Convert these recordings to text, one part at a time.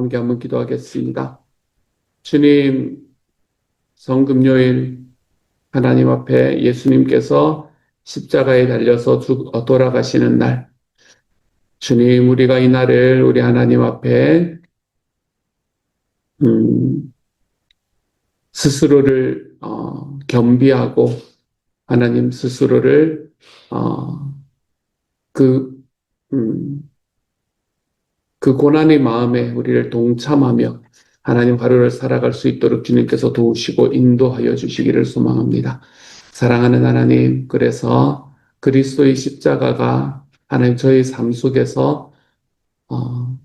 함께 한번 기도하겠습니다. 주님, 성금요일 하나님 앞에 예수님께서 십자가에 달려서 돌아가시는 날, 주님, 우리가 이 날을 우리 하나님 앞에 스스로를 겸비하고 하나님 스스로를 어, 그, 음, 그 고난의 마음에 우리를 동참하며 하나님 하루를 살아갈 수 있도록 주님께서 도우시고 인도하여 주시기를 소망합니다. 사랑하는 하나님, 그래서 그리스도의 십자가가 하나님 저희 삶 속에서 어,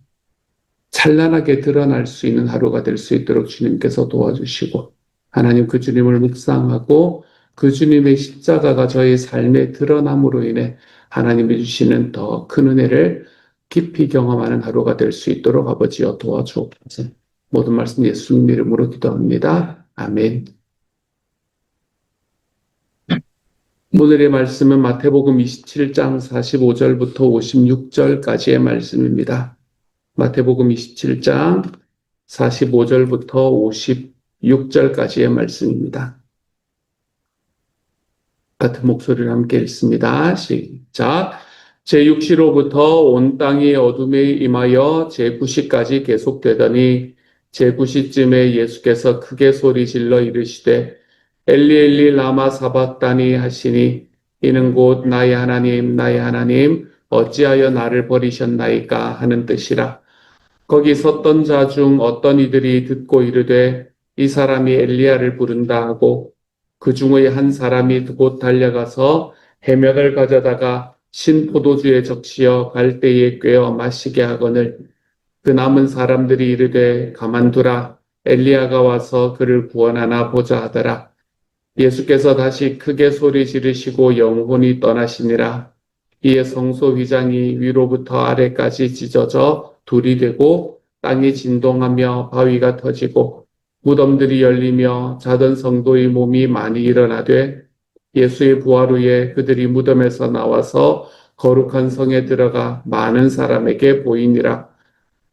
찬란하게 드러날 수 있는 하루가 될 수 있도록 주님께서 도와주시고 하나님 그 주님을 묵상하고 그 주님의 십자가가 저희 삶에 드러남으로 인해 하나님이 주시는 더 큰 은혜를 깊이 경험하는 하루가 될 수 있도록 아버지여 도와주옵소서. 모든 말씀 예수님 이름으로 기도합니다. 아멘. 오늘의 말씀은 마태복음 27장 45절부터 56절까지의 말씀입니다. 마태복음 27장 45절부터 56절까지의 말씀입니다. 같은 목소리를 함께 읽습니다. 시작. 제6시로부터 온 땅이 어둠에 임하여 제9시까지 계속되더니 제9시쯤에 예수께서 크게 소리질러 이르시되 엘리 엘리 라마 사박다니 하시니 이는 곧 나의 하나님 나의 하나님 어찌하여 나를 버리셨나이까 하는 뜻이라. 거기 섰던 자 중 어떤 이들이 듣고 이르되 이 사람이 엘리야를 부른다 하고 그 중의 한 사람이 곧 달려가서 해면을 가져다가 신 포도주에 적시어 갈대에 꿰어 마시게 하거늘 그 남은 사람들이 이르되 가만두라 엘리야가 와서 그를 구원하나 보자 하더라. 예수께서 다시 크게 소리 지르시고 영혼이 떠나시니라. 이에 성소 휘장이 위로부터 아래까지 찢어져 둘이 되고 땅이 진동하며 바위가 터지고 무덤들이 열리며 자던 성도의 몸이 많이 일어나되 예수의 부활 후에 그들이 무덤에서 나와서 거룩한 성에 들어가 많은 사람에게 보이니라.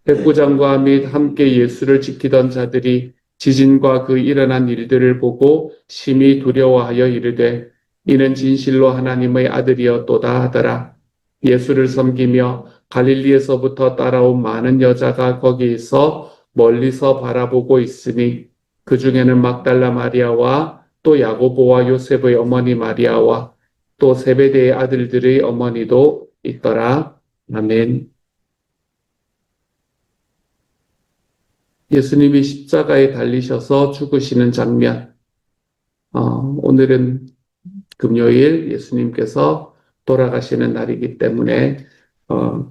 백부장과 및 함께 예수를 지키던 자들이 지진과 그 일어난 일들을 보고 심히 두려워하여 이르되 이는 진실로 하나님의 아들이었도다 하더라. 예수를 섬기며 갈릴리에서부터 따라온 많은 여자가 거기에서 멀리서 바라보고 있으니 그 중에는 막달라 마리아와 또 야고보와 요셉의 어머니 마리아와 또 세베대의 아들들의 어머니도 있더라. 아멘. 예수님이 십자가에 달리셔서 죽으시는 장면. 오늘은 금요일 예수님께서 돌아가시는 날이기 때문에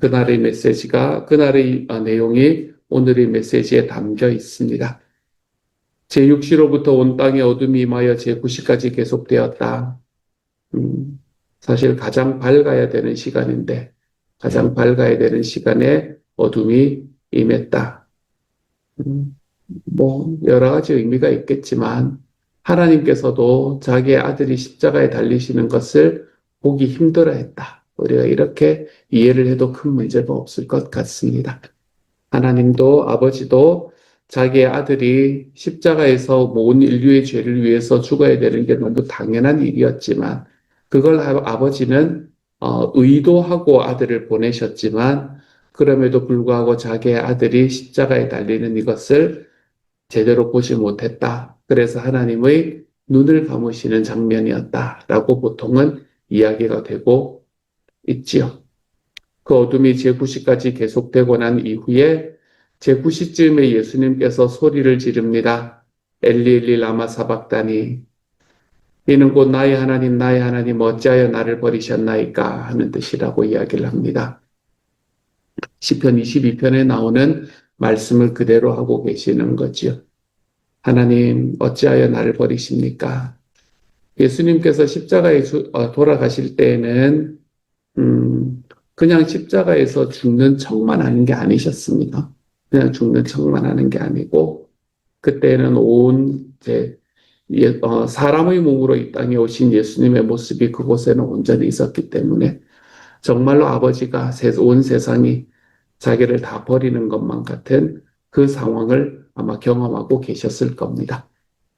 그날의 메시지가 그날의 내용이 오늘의 메시지에 담겨 있습니다. 제6시로부터 온 땅에 어둠이 임하여 제9시까지 계속되었다. 사실 가장 밝아야 되는 시간인데 가장 밝아야 되는 시간에 어둠이 임했다. 여러 가지 의미가 있겠지만 하나님께서도 자기의 아들이 십자가에 달리시는 것을 보기 힘들어 했다. 우리가 이렇게 이해를 해도 큰 문제가 없을 것 같습니다. 하나님도 아버지도 자기의 아들이 십자가에서 온 인류의 죄를 위해서 죽어야 되는 게 너무 당연한 일이었지만 그걸 아버지는 의도하고 아들을 보내셨지만 그럼에도 불구하고 자기의 아들이 십자가에 달리는 이것을 제대로 보지 못했다. 그래서 하나님의 눈을 감으시는 장면이었다라고 보통은 이야기가 되고 있지요. 그 어둠이 제9시까지 계속되고 난 이후에 제9시쯤에 예수님께서 소리를 지릅니다. 엘리 엘리 라마 사박다니 이는 곧 나의 하나님 어찌하여 나를 버리셨나이까 하는 뜻이라고 이야기를 합니다. 시편 22편에 나오는 말씀을 그대로 하고 계시는 거지요. 하나님 어찌하여 나를 버리십니까? 예수님께서 십자가에 돌아가실 때에는 그냥 십자가에서 죽는 척만 하는 게 아니셨습니다. 그냥 죽는 척만 하는 게 아니고 그때는 사람의 몸으로 이 땅에 오신 예수님의 모습이 그곳에는 온전히 있었기 때문에 정말로 아버지가 온 세상이 자기를 다 버리는 것만 같은 그 상황을 아마 경험하고 계셨을 겁니다.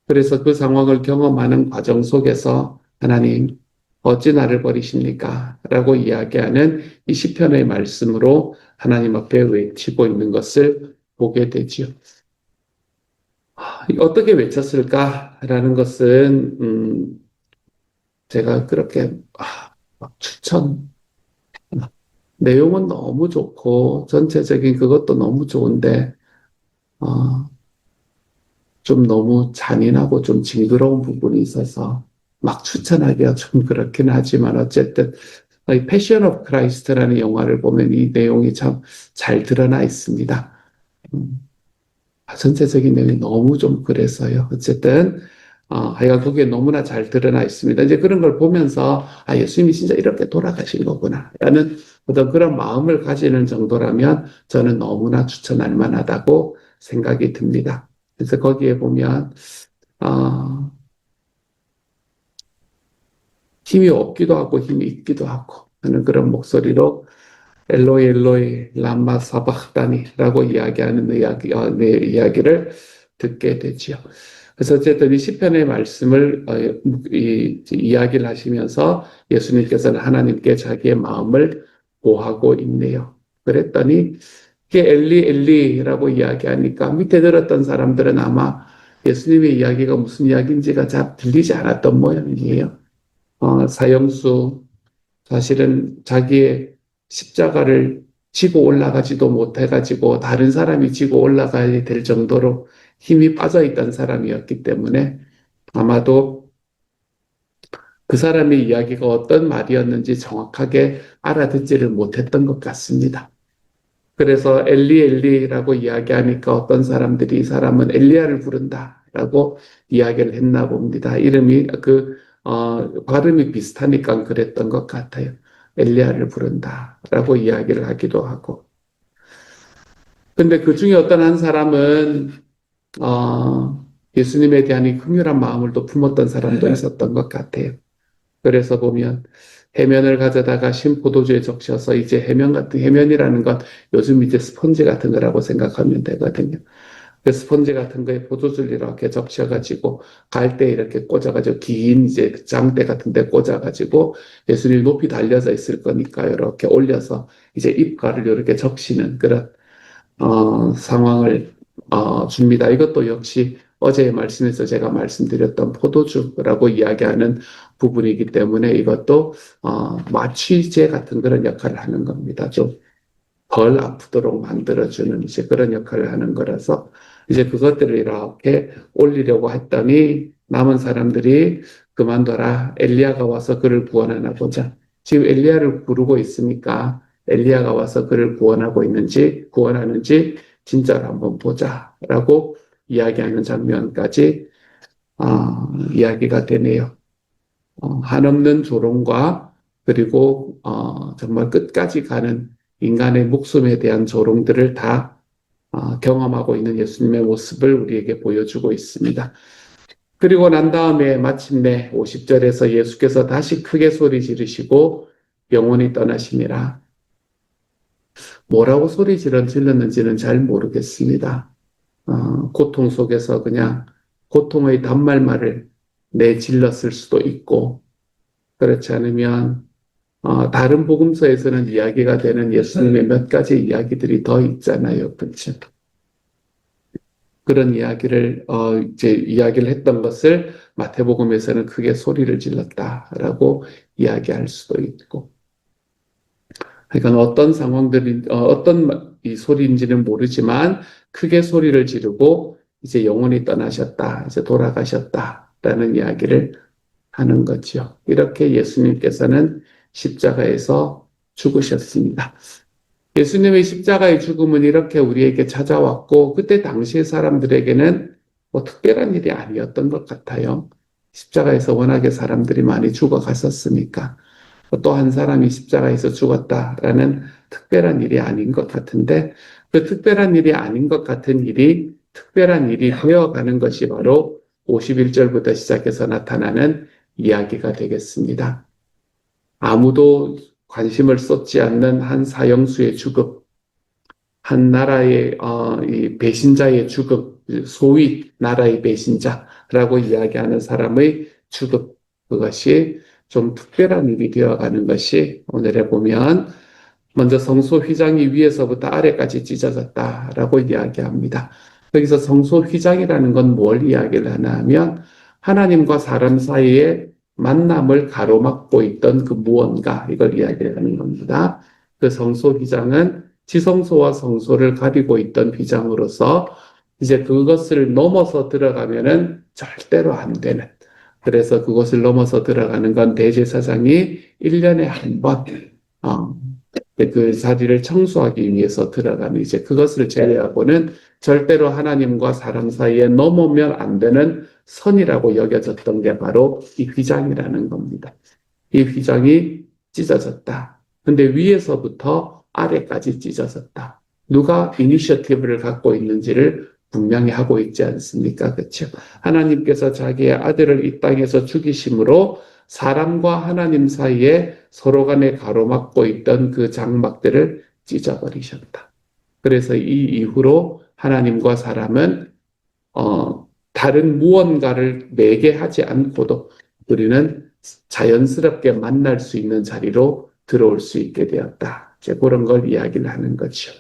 그래서 그 상황을 경험하는 과정 속에서 하나님, 어찌 나를 버리십니까? 라고 이야기하는 이 시편의 말씀으로 하나님 앞에 외치고 있는 것을 보게 되지요. 어떻게 외쳤을까라는 것은 제가 그렇게 막 추천 내용은 너무 좋고 전체적인 그것도 너무 좋은데 어, 좀 너무 잔인하고 좀 징그러운 부분이 있어서 막 추천하기가 좀 그렇긴 하지만 어쨌든 이 패션 오브 크라이스트라는 영화를 보면 이 내용이 참 잘 드러나 있습니다. 음, 전체적인 내용이 너무 좀 그래서요. 어쨌든 하여간 거기에 너무나 잘 드러나 있습니다. 이제 그런 걸 보면서 예수님이 진짜 이렇게 돌아가신 거구나 라는 어떤 그런 마음을 가지는 정도라면 저는 너무나 추천할 만하다고 생각이 듭니다. 그래서 거기에 보면 어, 힘이 없기도 하고 힘이 있기도 하고 하는 그런 목소리로 엘로이 엘로이 람마 사박다니라고 이야기하는 내 이야기를 듣게 되지요. 그래서 어쨌든 이 시편의 말씀을 이야기를 하시면서 예수님께서는 하나님께 자기의 마음을 고하고 있네요. 그랬더니 이게 엘리 엘리라고 이야기하니까 밑에 들었던 사람들은 아마 예수님의 이야기가 무슨 이야기인지가 잘 들리지 않았던 모양이에요. 사형수 사실은 자기의 십자가를 지고 올라가지도 못해가지고 다른 사람이 지고 올라가야 될 정도로 힘이 빠져 있던 사람이었기 때문에 아마도 그 사람의 이야기가 어떤 말이었는지 정확하게 알아듣지를 못했던 것 같습니다. 그래서 엘리 엘리라고 이야기하니까 어떤 사람들이 이 사람은 엘리야를 부른다라고 이야기를 했나 봅니다. 이름이 발음이 비슷하니까 그랬던 것 같아요. 엘리야를 부른다라고 이야기를 하기도 하고. 근데 그 중에 어떤 한 사람은 예수님에 대한 이 긍휼한 마음을 또 품었던 사람도 있었던 것 같아요. 그래서 보면 해면을 가져다가 신포도주에 적셔서 이제 해면이라는 건 요즘 이제 스펀지 같은 거라고 생각하면 되거든요. 그 스펀지 같은 거에 포도주를 이렇게 적셔가지고 갈대에 이렇게 꽂아가지고 긴 이제 장대 같은 데 꽂아가지고 예수님이 높이 달려져 있을 거니까 이렇게 올려서 이제 입가를 이렇게 적시는 그런 상황을 줍니다. 이것도 역시 어제의 말씀에서 제가 말씀드렸던 포도주라고 이야기하는 부분이기 때문에 이것도 마취제 같은 그런 역할을 하는 겁니다. 좀 덜 아프도록 만들어주는 이제 그런 역할을 하는 거라서 이제 그것들을 이렇게 올리려고 했더니 남은 사람들이 그만둬라. 엘리야가 와서 그를 구원하나 보자. 지금 엘리야를 부르고 있으니까 엘리야가 와서 그를 구원하는지 진짜로 한번 보자라고 이야기하는 장면까지 이야기가 되네요. 한없는 조롱과 그리고 정말 끝까지 가는 인간의 목숨에 대한 조롱들을 다 경험하고 있는 예수님의 모습을 우리에게 보여주고 있습니다. 그리고 난 다음에 마침내 50절에서 예수께서 다시 크게 소리 지르시고 영원히 떠나시니라. 뭐라고 소리 질렀는지는 잘 모르겠습니다. 고통 속에서 그냥 고통의 단말말을 내질렀을 수도 있고 그렇지 않으면 다른 복음서에서는 이야기가 되는 예수님의 몇 가지 이야기들이 더 있잖아요. 그렇죠? 그런 이야기를 이제 이야기를 했던 것을 마태복음에서는 크게 소리를 질렀다라고 이야기할 수도 있고, 그러니까 어떤 상황들이 어떤 이 소리인지는 모르지만 크게 소리를 지르고 이제 영혼이 떠나셨다, 이제 돌아가셨다라는 이야기를 하는 거죠. 이렇게 예수님께서는 십자가에서 죽으셨습니다. 예수님의 십자가의 죽음은 이렇게 우리에게 찾아왔고 그때 당시의 사람들에게는 뭐 특별한 일이 아니었던 것 같아요. 십자가에서 워낙에 사람들이 많이 죽어갔었으니까 또 한 사람이 십자가에서 죽었다라는 특별한 일이 아닌 것 같은데 그 특별한 일이 아닌 것 같은 일이 특별한 일이 되어가는 것이 바로 51절부터 시작해서 나타나는 이야기가 되겠습니다. 아무도 관심을 쏟지 않는 한 사형수의 죽음, 한 나라의 이 배신자의 죽음, 소위 나라의 배신자라고 이야기하는 사람의 죽음, 그것이 좀 특별한 일이 되어가는 것이 오늘에 보면 먼저 성소 휘장이 위에서부터 아래까지 찢어졌다라고 이야기합니다. 여기서 성소 휘장이라는 건 뭘 이야기를 하나 하면 하나님과 사람 사이에 만남을 가로막고 있던 그 무언가, 이걸 이야기를 하는 겁니다. 그 성소 휘장은 지성소와 성소를 가리고 있던 휘장으로서 이제 그것을 넘어서 들어가면은 절대로 안 되는. 그래서 그것을 넘어서 들어가는 건 대제사장이 1년에 한 번, 그 자리를 청소하기 위해서 들어가는 이제 그것을 제외하고는 절대로 하나님과 사람 사이에 넘으면 안 되는 선이라고 여겨졌던 게 바로 이 휘장이라는 겁니다. 이 휘장이 찢어졌다. 근데 위에서부터 아래까지 찢어졌다. 누가 이니셔티브를 갖고 있는지를 분명히 하고 있지 않습니까? 그렇죠? 하나님께서 자기의 아들을 이 땅에서 죽이심으로 사람과 하나님 사이에 서로 간에 가로막고 있던 그 장막들을 찢어버리셨다. 그래서 이 이후로 하나님과 사람은 다른 무언가를 매개하지 않고도 우리는 자연스럽게 만날 수 있는 자리로 들어올 수 있게 되었다. 이제 그런 걸 이야기를 하는 거죠.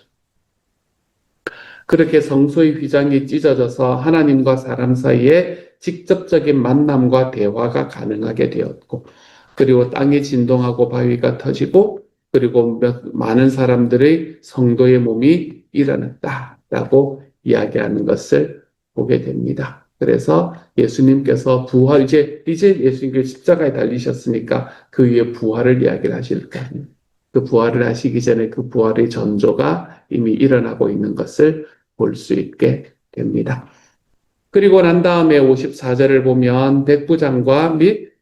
그렇게 성소의 휘장이 찢어져서 하나님과 사람 사이에 직접적인 만남과 대화가 가능하게 되었고, 그리고 땅이 진동하고 바위가 터지고, 그리고 많은 사람들의 성도의 몸이 일어났다라고 이야기하는 것을 보게 됩니다. 그래서 예수님께서 이제 예수님께서 십자가에 달리셨으니까 그 위에 부활을 이야기를 하실 거 아니에요. 그 부활을 하시기 전에 그 부활의 전조가 이미 일어나고 있는 것을 볼 수 있게 됩니다. 그리고 난 다음에 54절을 보면 백부장과 및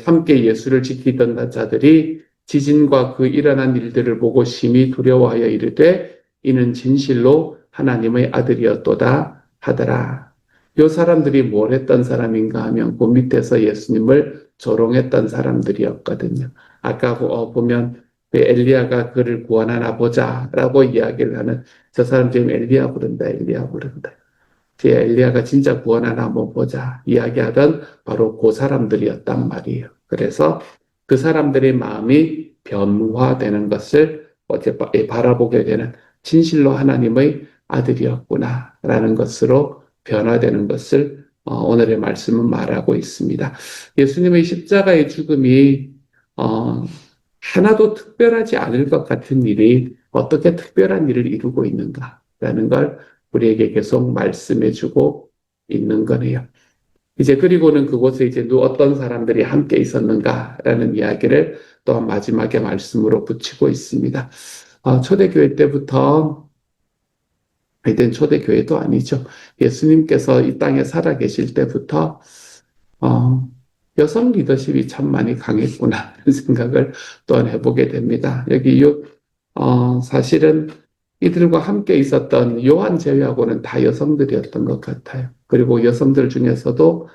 함께 예수를 지키던 자들이 지진과 그 일어난 일들을 보고 심히 두려워하여 이르되 이는 진실로 하나님의 아들이었도다 하더라. 이 사람들이 뭘 했던 사람인가 하면 그 밑에서 예수님을 조롱했던 사람들이었거든요. 아까 보면 엘리야가 그를 구원하나 보자라고 이야기를 하는 저 사람 지금 엘리야 부른다, 엘리야 부른다. 엘리야가 진짜 구원하나 한번 보자 이야기하던 바로 그 사람들이었단 말이에요. 그래서 그 사람들의 마음이 변화되는 것을 어제 바라보게 되는 진실로 하나님의 아들이었구나라는 것으로 변화되는 것을 오늘의 말씀은 말하고 있습니다. 예수님의 십자가의 죽음이 하나도 특별하지 않을 것 같은 일이 어떻게 특별한 일을 이루고 있는가라는 걸 우리에게 계속 말씀해주고 있는 거네요. 이제 그리고는 그곳에 이제 어떤 사람들이 함께 있었는가라는 이야기를 또한 마지막에 말씀으로 붙이고 있습니다. 초대교회 때부터 하여튼 초대교회도 아니죠. 예수님께서 이 땅에 살아계실 때부터 여성 리더십이 참 많이 강했구나 하는 생각을 또한 해보게 됩니다. 여기 사실은 이들과 함께 있었던 요한 제외하고는 다 여성들이었던 것 같아요. 그리고 여성들 중에서도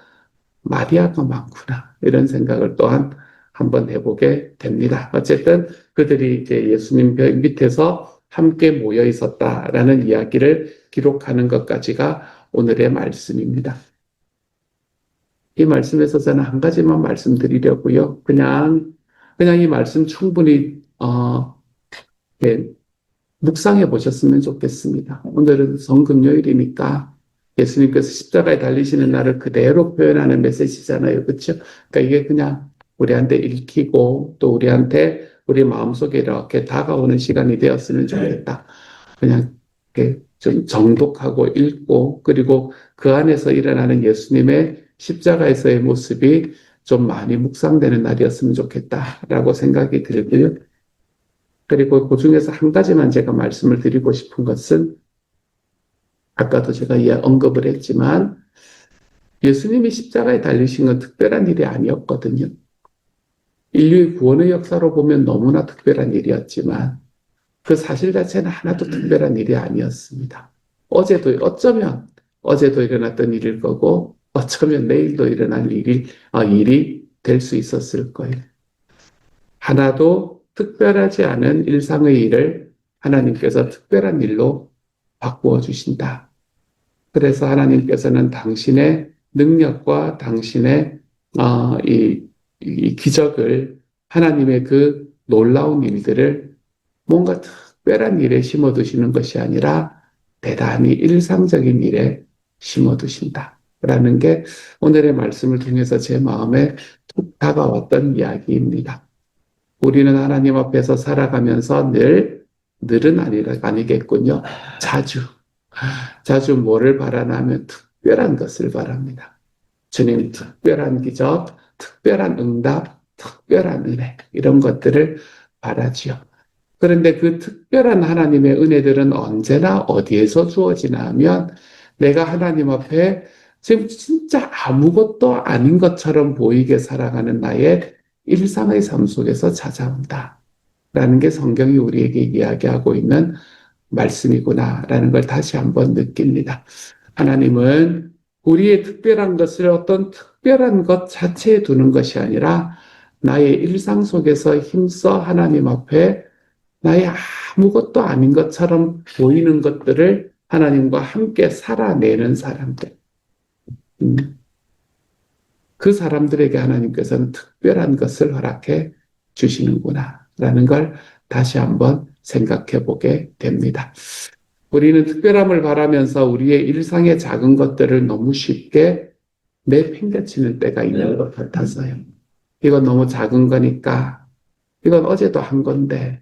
마리아가 많구나 이런 생각을 또한 한번 해보게 됩니다. 어쨌든 그들이 이제 예수님 밑에서 함께 모여 있었다라는 이야기를 기록하는 것까지가 오늘의 말씀입니다. 이 말씀에서 저는 한 가지만 말씀드리려고요. 그냥 이 말씀 충분히 묵상해 보셨으면 좋겠습니다. 오늘은 성금요일이니까 예수님께서 십자가에 달리시는 날을 그대로 표현하는 메시지잖아요. 그렇죠? 그러니까 이게 그냥 우리한테 읽히고 또 우리한테 우리 마음속에 이렇게 다가오는 시간이 되었으면 좋겠다. 그냥 이렇게 좀 정독하고 읽고 그리고 그 안에서 일어나는 예수님의 십자가에서의 모습이 좀 많이 묵상되는 날이었으면 좋겠다라고 생각이 들고요. 그리고 그 중에서 한 가지만 제가 말씀을 드리고 싶은 것은 아까도 제가 언급을 했지만 예수님이 십자가에 달리신 건 특별한 일이 아니었거든요. 인류의 구원의 역사로 보면 너무나 특별한 일이었지만 그 사실 자체는 하나도 특별한 일이 아니었습니다. 어쩌면 어제도 일어났던 일일 거고 어쩌면 내일도 일어날 일이 될 수 있었을 거예요. 하나도 특별하지 않은 일상의 일을 하나님께서 특별한 일로 바꾸어 주신다. 그래서 하나님께서는 당신의 능력과 당신의 이 기적을 하나님의 그 놀라운 일들을 뭔가 특별한 일에 심어 두시는 것이 아니라 대단히 일상적인 일에 심어 두신다. 라는 게 오늘의 말씀을 통해서 제 마음에 툭 다가왔던 이야기입니다. 우리는 하나님 앞에서 살아가면서 늘은 아니겠군요. 자주 뭐를 바라냐면 특별한 것을 바랍니다. 주님 특별한 기적, 특별한 응답, 특별한 은혜 이런 것들을 바라지요. 그런데 그 특별한 하나님의 은혜들은 언제나 어디에서 주어지나 하면 내가 하나님 앞에 지금 진짜 아무것도 아닌 것처럼 보이게 살아가는 나의 일상의 삶 속에서 찾아온다. 라는 게 성경이 우리에게 이야기하고 있는 말씀이구나라는 걸 다시 한번 느낍니다. 하나님은 우리의 특별한 것을 어떤 특별한 것 자체에 두는 것이 아니라 나의 일상 속에서 힘써 하나님 앞에 나의 아무것도 아닌 것처럼 보이는 것들을 하나님과 함께 살아내는 사람들. 그 사람들에게 하나님께서는 특별한 것을 허락해 주시는구나 라는 걸 다시 한번 생각해 보게 됩니다. 우리는 특별함을 바라면서 우리의 일상의 작은 것들을 너무 쉽게 내팽개치는 때가 있는 것 같아서요. 이건 너무 작은 거니까, 이건 어제도 한 건데,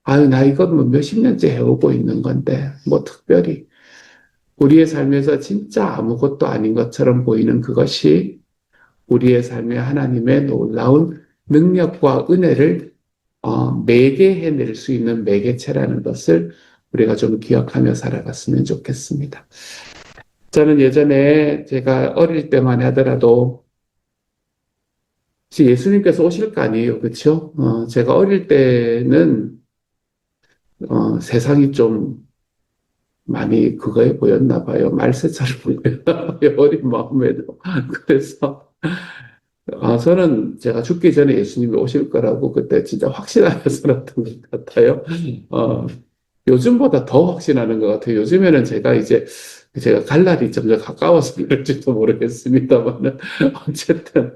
아유, 나 이건 뭐 몇십 년째 해오고 있는 건데, 뭐 특별히 우리의 삶에서 진짜 아무것도 아닌 것처럼 보이는 그것이 우리의 삶에 하나님의 놀라운 능력과 은혜를 매개해낼 수 있는 매개체라는 것을 우리가 좀 기억하며 살아갔으면 좋겠습니다. 저는 예전에 제가 어릴 때만 하더라도 예수님께서 오실 거 아니에요. 그렇죠? 제가 어릴 때는 세상이 좀 많이 그거에 보였나 봐요. 말세처럼 보였나 봐요. 어린 마음에도. 그래서 저는 제가 죽기 전에 예수님이 오실 거라고 그때 진짜 확신하며 살았던 것 같아요. 요즘보다 더 확신하는 것 같아요. 요즘에는 제가 갈 날이 점점 가까워서 그럴지도 모르겠습니다만 어쨌든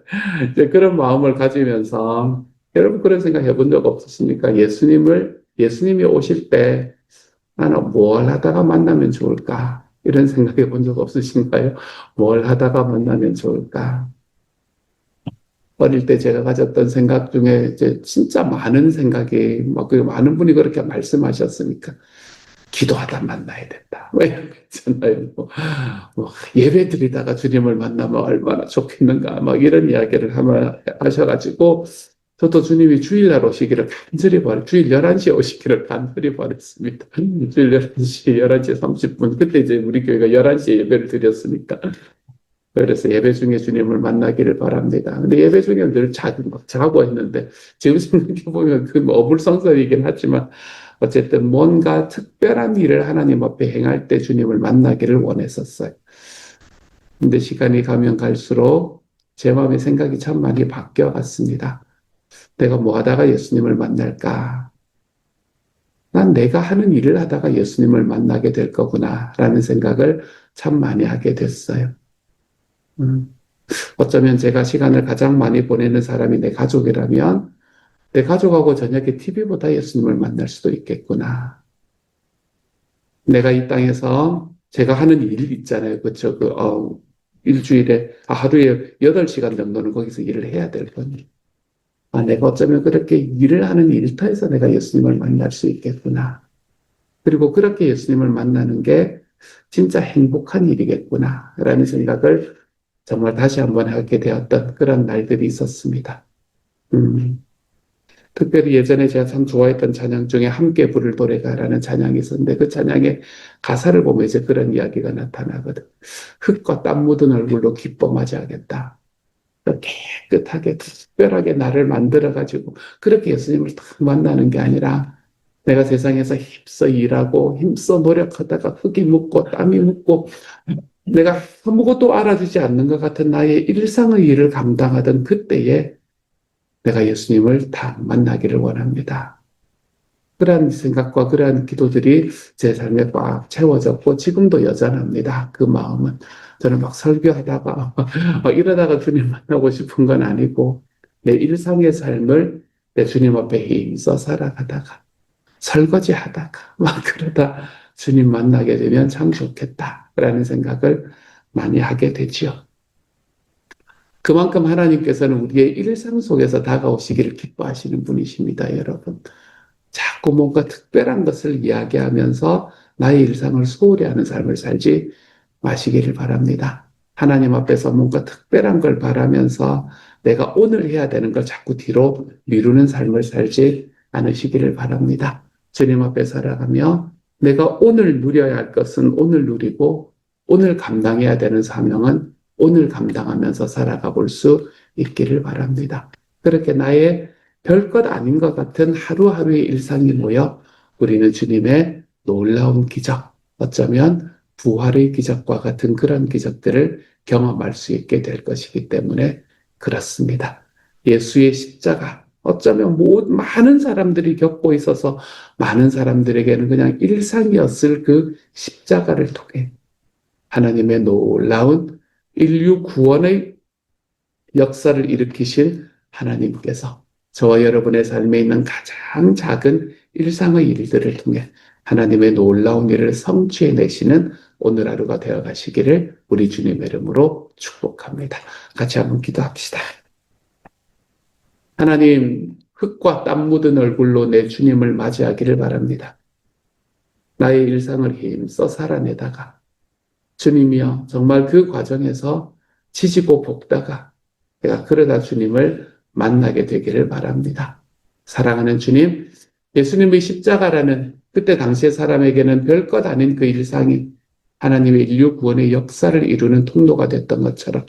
이제 그런 마음을 가지면서 여러분 그런 생각 해본 적 없으십니까? 예수님이 오실 때 나는 뭘 하다가 만나면 좋을까? 이런 생각해 본 적 없으신가요? 뭘 하다가 만나면 좋을까? 어릴 때 제가 가졌던 생각 중에 이제 진짜 많은 생각이, 그 많은 분이 그렇게 말씀하셨으니까. 기도하다 만나야 된다. 뭐 이런 거 있잖아요. 예배 드리다가 주님을 만나면 얼마나 좋겠는가. 막 이런 이야기를 하셔가지고, 저도 주님이 주일날 오시기를 주일 11시에 오시기를 간절히 바랬습니다. 주일 11시, 11시 30분. 그때 이제 우리 교회가 11시에 예배를 드렸으니까. 그래서 예배 중에 주님을 만나기를 바랍니다. 근데 예배 중에 늘 자고 했는데, 지금 생각해보면 그 어불성설이긴 하지만, 어쨌든 뭔가 특별한 일을 하나님 앞에 행할 때 주님을 만나기를 원했었어요. 근데 시간이 가면 갈수록 제 마음의 생각이 참 많이 바뀌어 갔습니다. 내가 뭐 하다가 예수님을 만날까? 난 내가 하는 일을 하다가 예수님을 만나게 될 거구나 라는 생각을 참 많이 하게 됐어요. 어쩌면 제가 시간을 가장 많이 보내는 사람이 내 가족이라면 내 가족하고 저녁에 TV보다 예수님을 만날 수도 있겠구나. 내가 이 땅에서 제가 하는 일 있잖아요. 그쵸? 일주일에, 하루에 8시간 정도는 거기서 일을 해야 될 거니. 내가 어쩌면 그렇게 일을 하는 일터에서 내가 예수님을 만날 수 있겠구나. 그리고 그렇게 예수님을 만나는 게 진짜 행복한 일이겠구나. 라는 생각을 정말 다시 한번 하게 되었던 그런 날들이 있었습니다. 특별히 예전에 제가 참 좋아했던 찬양 중에 함께 부를 노래가라는 찬양이 있었는데 그 찬양의 가사를 보면 이제 그런 이야기가 나타나거든. 흙과 땀 묻은 얼굴로 기뻐 맞이하겠다. 깨끗하게 특별하게 나를 만들어가지고 그렇게 예수님을 딱 만나는 게 아니라 내가 세상에서 힘써 일하고 힘써 노력하다가 흙이 묻고 땀이 묻고 내가 아무것도 알아주지 않는 것 같은 나의 일상의 일을 감당하던 그때에 내가 예수님을 다 만나기를 원합니다. 그러한 생각과 그러한 기도들이 제 삶에 꽉 채워졌고 지금도 여전합니다. 그 마음은. 저는 막 설교하다가 이러다가 주님 만나고 싶은 건 아니고 내 일상의 삶을 내 주님 앞에 힘써 살아가다가 설거지하다가 막 그러다 주님 만나게 되면 참 좋겠다라는 생각을 많이 하게 되지요. 그만큼 하나님께서는 우리의 일상 속에서 다가오시기를 기뻐하시는 분이십니다, 여러분. 자꾸 뭔가 특별한 것을 이야기하면서 나의 일상을 소홀히 하는 삶을 살지 마시기를 바랍니다. 하나님 앞에서 뭔가 특별한 걸 바라면서 내가 오늘 해야 되는 걸 자꾸 뒤로 미루는 삶을 살지 않으시기를 바랍니다. 주님 앞에 살아가며 내가 오늘 누려야 할 것은 오늘 누리고 오늘 감당해야 되는 사명은 오늘 감당하면서 살아가 볼 수 있기를 바랍니다. 그렇게 나의 별것 아닌 것 같은 하루하루의 일상이 모여 우리는 주님의 놀라운 기적, 어쩌면 부활의 기적과 같은 그런 기적들을 경험할 수 있게 될 것이기 때문에 그렇습니다. 예수의 십자가, 어쩌면 많은 사람들이 겪고 있어서 많은 사람들에게는 그냥 일상이었을 그 십자가를 통해 하나님의 놀라운 인류 구원의 역사를 일으키신 하나님께서 저와 여러분의 삶에 있는 가장 작은 일상의 일들을 통해 하나님의 놀라운 일을 성취해내시는 오늘 하루가 되어 가시기를 우리 주님의 이름으로 축복합니다. 같이 한번 기도합시다. 하나님, 흙과 땀 묻은 얼굴로 내 주님을 맞이하기를 바랍니다. 나의 일상을 힘써 살아내다가 주님이여 정말 그 과정에서 지지고 볶다가 내가 그러다 주님을 만나게 되기를 바랍니다. 사랑하는 주님, 예수님의 십자가라는 그때 당시의 사람에게는 별것 아닌 그 일상이 하나님의 인류 구원의 역사를 이루는 통로가 됐던 것처럼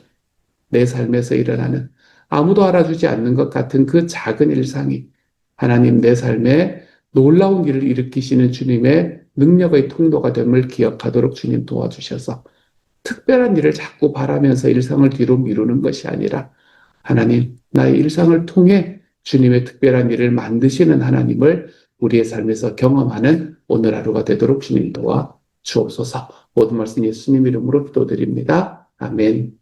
내 삶에서 일어나는 아무도 알아주지 않는 것 같은 그 작은 일상이 하나님 내 삶에 놀라운 일을 일으키시는 주님의 능력의 통로가 됨을 기억하도록 주님 도와주셔서 특별한 일을 자꾸 바라면서 일상을 뒤로 미루는 것이 아니라 하나님, 나의 일상을 통해 주님의 특별한 일을 만드시는 하나님을 우리의 삶에서 경험하는 오늘 하루가 되도록 주님 도와 주옵소서. 모든 말씀 예수님 이름으로 기도드립니다. 아멘.